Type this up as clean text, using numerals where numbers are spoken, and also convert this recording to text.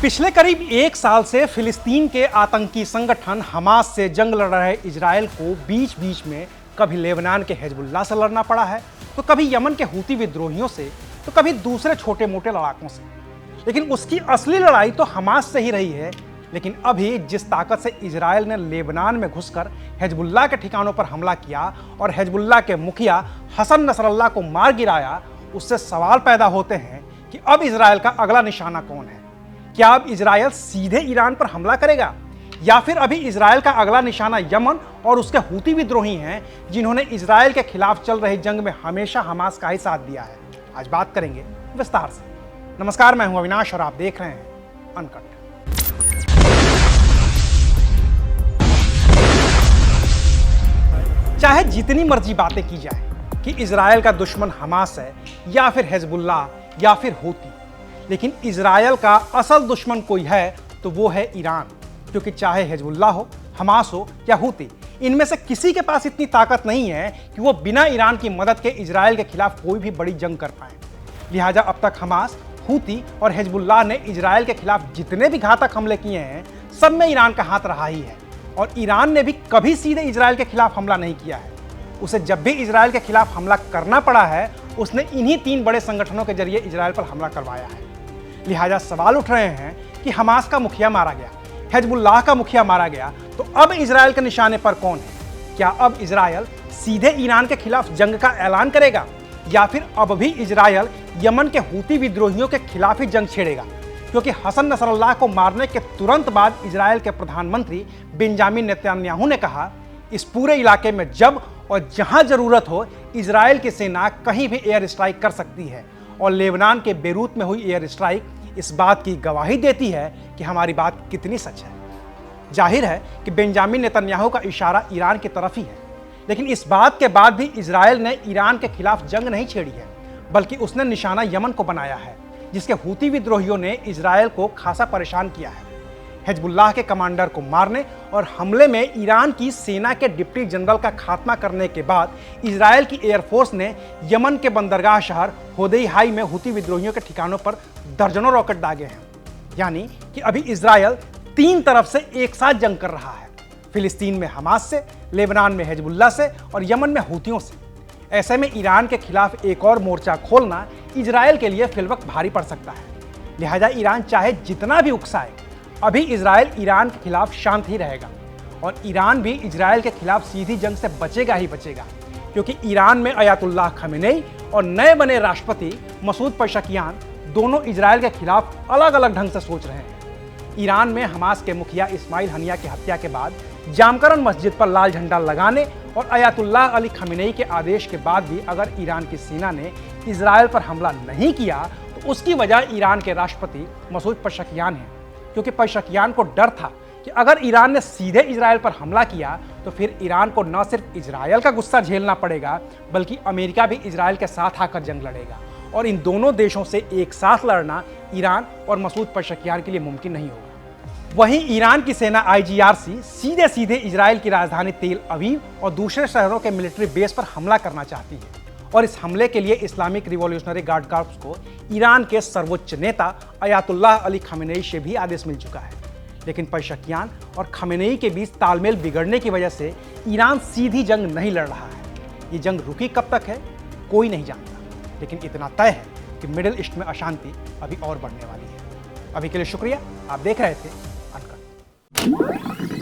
पिछले करीब एक साल से फिलिस्तीन के आतंकी संगठन हमास से जंग लड़ रहे इजराइल को बीच बीच में कभी लेबनान के हिजबुल्लाह से लड़ना पड़ा है, तो कभी यमन के हूती विद्रोहियों से, तो कभी दूसरे छोटे मोटे लड़ाकों से। लेकिन उसकी असली लड़ाई तो हमास से ही रही है। लेकिन अभी जिस ताकत से इजराइल ने लेबनान में घुसकर हिजबुल्लाह के ठिकानों पर हमला किया और हिजबुल्लाह के मुखिया हसन नसरल्लाह को मार गिराया, उससे सवाल पैदा होते हैं कि अब इजराइल का अगला निशाना कौन है। क्या अब इजराइल सीधे ईरान पर हमला करेगा, या फिर अभी इजराइल का अगला निशाना यमन और उसके हूती विद्रोही हैं, जिन्होंने इजराइल के खिलाफ चल रही जंग में हमेशा हमास का ही साथ दिया है। आज बात करेंगे विस्तार से। नमस्कार, मैं हूं अविनाश और आप देख रहे हैं अनकट। चाहे जितनी मर्जी बातें की जाए कि इजराइल का दुश्मन हमास है या फिर हिजबुल्लाह या फिर हूती, लेकिन इजराइल का असल दुश्मन कोई है तो वो है ईरान। क्योंकि चाहे हिजबुल्लाह हो, हमास हो या हूती, इनमें से किसी के पास इतनी ताकत नहीं है कि वो बिना ईरान की मदद के इजराइल के खिलाफ कोई भी बड़ी जंग कर पाए। लिहाजा अब तक हमास, हूती और हिजबुल्लाह ने इजराइल के खिलाफ जितने भी घातक हमले किए हैं, सब में ईरान का हाथ रहा ही है। और ईरान ने भी कभी सीधे इजराइल के खिलाफ हमला नहीं किया है। उसे जब भी इजराइल के खिलाफ हमला करना पड़ा है, उसने इन्हीं तीन बड़े संगठनों के जरिए इजराइल पर हमला करवाया है। लिहाजा सवाल उठ रहे हैं कि हमास का मुखिया मारा गया, हिजबुल्लाह का मुखिया मारा गया, तो अब इजराइल के निशाने पर कौन है। क्या अब इजराइल सीधे ईरान के खिलाफ जंग का ऐलान करेगा, या फिर अब भी इजराइल यमन के हूती विद्रोहियों के खिलाफ ही जंग छेड़ेगा। क्योंकि हसन नसरल्लाह को मारने के तुरंत बाद इजराइल के प्रधानमंत्री बेंजामिन नेतन्याहू ने कहा, इस पूरे इलाके में जब और जहां जरूरत हो, इजराइल की सेना कहीं भी एयर स्ट्राइक कर सकती है। और लेबनान के बेरूत में हुई एयर स्ट्राइक इस बात की गवाही देती है कि हमारी बात कितनी सच है। जाहिर है कि बेंजामिन नेतन्याहू का इशारा ईरान की तरफ ही है। लेकिन इस बात के बाद भी इजराइल ने ईरान के खिलाफ जंग नहीं छेड़ी है, बल्कि उसने निशाना यमन को बनाया है, जिसके हूती विद्रोहियों ने इजराइल को खासा परेशान किया है। हिजबुल्लाह के कमांडर को मारने और हमले में ईरान की सेना के डिप्टी जनरल का खात्मा करने के बाद इजराइल की एयरफोर्स ने यमन के बंदरगाह शहर होदेई में हूती विद्रोहियों के ठिकानों पर दर्जनों रॉकेट दागे हैं। यानी कि अभी इजराइल तीन तरफ से एक साथ जंग कर रहा है, फिलिस्तीन में हमास से, लेबनान में हिजबुल्लाह से और यमन में हूतियों से। ऐसे में ईरान के खिलाफ एक और मोर्चा खोलना इजराइल के लिए फिलवक्त भारी पड़ सकता है। लिहाजा ईरान चाहे जितना भी उकसाए, अभी इजराइल ईरान के खिलाफ शांत ही रहेगा। और ईरान भी इजराइल के खिलाफ सीधी जंग से बचेगा ही बचेगा। क्योंकि ईरान में अयातुल्लाह खमेनेई और नए बने राष्ट्रपति मसूद पेशेकियान दोनों इजराइल के खिलाफ अलग अलग ढंग से सोच रहे हैं। ईरान में हमास के मुखिया इस्माइल हनिया की हत्या के बाद जामकरन मस्जिद पर लाल झंडा लगाने और अयातुल्लाह अली खमेनेई के आदेश के बाद भी अगर ईरान की सेना ने इजराइल पर हमला नहीं किया, तो उसकी वजह ईरान के राष्ट्रपति मसूद पेशेकियान है। क्योंकि पेशेकियान को डर था कि अगर ईरान ने सीधे इजराइल पर हमला किया, तो फिर ईरान को न सिर्फ इजराइल का गुस्सा झेलना पड़ेगा, बल्कि अमेरिका भी इजराइल के साथ आकर जंग लड़ेगा। और इन दोनों देशों से एक साथ लड़ना ईरान और मसूद पेशेकियान के लिए मुमकिन नहीं होगा। वहीं ईरान की सेना IGRC सीधे सीधे इजराइल की राजधानी तेल अवीव और दूसरे शहरों के मिलिट्री बेस पर हमला करना चाहती है। और इस हमले के लिए इस्लामिक रिवॉल्यूशनरी गार्ड कॉर्प्स को ईरान के सर्वोच्च नेता अयातुल्लाह अली खमेनेई से भी आदेश मिल चुका है। लेकिन पेशेकियान और खमेनेई के बीच तालमेल बिगड़ने की वजह से ईरान सीधी जंग नहीं लड़ रहा है। ये जंग रुकी कब तक है, कोई नहीं जानता। लेकिन इतना तय है कि मिडिल ईस्ट में अशांति अभी और बढ़ने वाली है। अभी के लिए शुक्रिया। आप देख रहे थे अनकट।